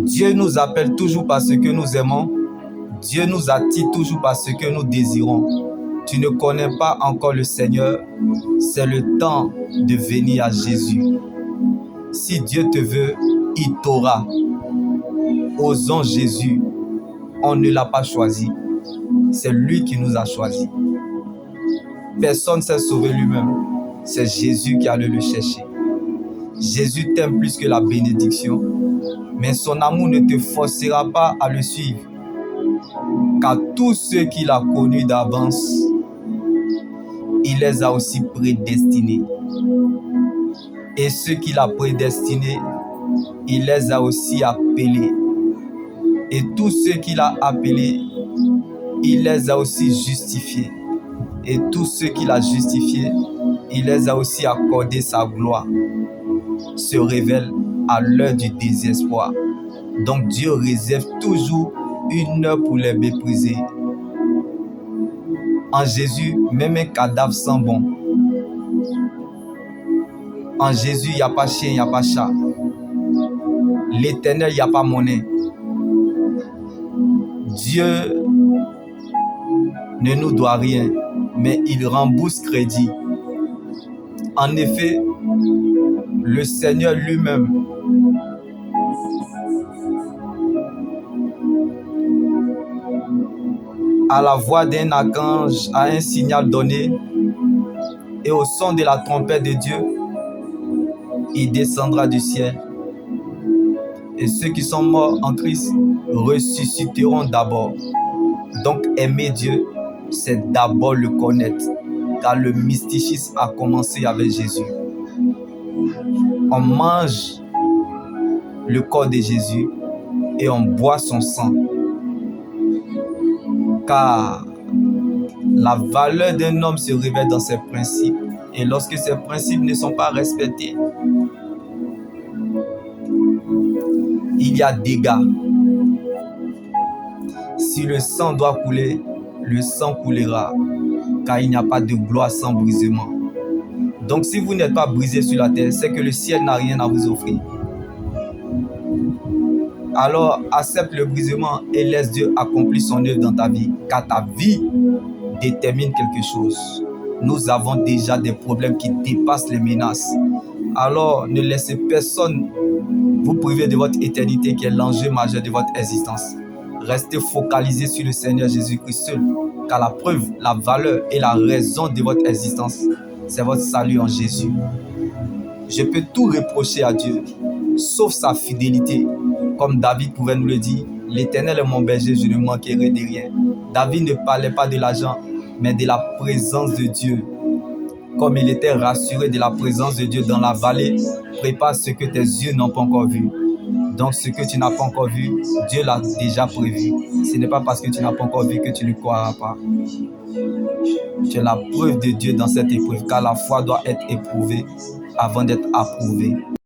Dieu nous appelle toujours par ce que nous aimons. Dieu nous attire toujours par ce que nous désirons. Tu ne connais pas encore le Seigneur, c'est le temps de venir à Jésus. Si Dieu te veut, il t'aura. Osons Jésus. On ne l'a pas choisi. C'est lui qui nous a choisis. Personne ne s'est sauvé lui-même. C'est Jésus qui allait le chercher. Jésus t'aime plus que la bénédiction, mais son amour ne te forcera pas à le suivre. Car tous ceux qu'il a connus d'avance, il les a aussi prédestinés. Et ceux qu'il a prédestinés, il les a aussi appelés. Et tous ceux qu'il a appelés, il les a aussi justifiés. Et tous ceux qu'il a justifiés, il les a aussi accordé sa gloire. Se révèle à l'heure du désespoir. Donc Dieu réserve toujours une heure pour les mépriser. En Jésus, même un cadavre sent bon. En Jésus, il n'y a pas chien, il n'y a pas chat. L'Éternel, il n'y a pas monnaie. Dieu ne nous doit rien, mais il rembourse crédit. En effet, le Seigneur lui-même à la voix d'un archange, à un signal donné, et au son de la trompette de Dieu, il descendra du ciel. Et ceux qui sont morts en Christ ressusciteront d'abord. Donc aimer Dieu, c'est d'abord le connaître, car le mysticisme a commencé avec Jésus. On mange le corps de Jésus et on boit son sang. Car la valeur d'un homme se révèle dans ses principes. Et lorsque ces principes ne sont pas respectés, il y a dégâts. Si le sang doit couler, le sang coulera, car il n'y a pas de gloire sans brisement. Donc si vous n'êtes pas brisé sur la terre, c'est que le ciel n'a rien à vous offrir. Alors accepte le brisement et laisse Dieu accomplir son œuvre dans ta vie, car ta vie détermine quelque chose. Nous avons déjà des problèmes qui dépassent les menaces. Alors ne laissez personne vous priver de votre éternité qui est l'enjeu majeur de votre existence. Restez focalisé sur le Seigneur Jésus-Christ seul, car la preuve, la valeur et la raison de votre existence, c'est votre salut en Jésus. Je peux tout reprocher à Dieu, sauf sa fidélité. Comme David pouvait nous le dire, l'Éternel est mon berger, je ne manquerai de rien. David ne parlait pas de l'argent, mais de la présence de Dieu. Comme il était rassuré de la présence de Dieu dans la vallée, prépare ce que tes yeux n'ont pas encore vu. Donc ce que tu n'as pas encore vu, Dieu l'a déjà prévu. Ce n'est pas parce que tu n'as pas encore vu que tu ne croiras pas. Tu es la preuve de Dieu dans cette épreuve, car la foi doit être éprouvée avant d'être approuvée.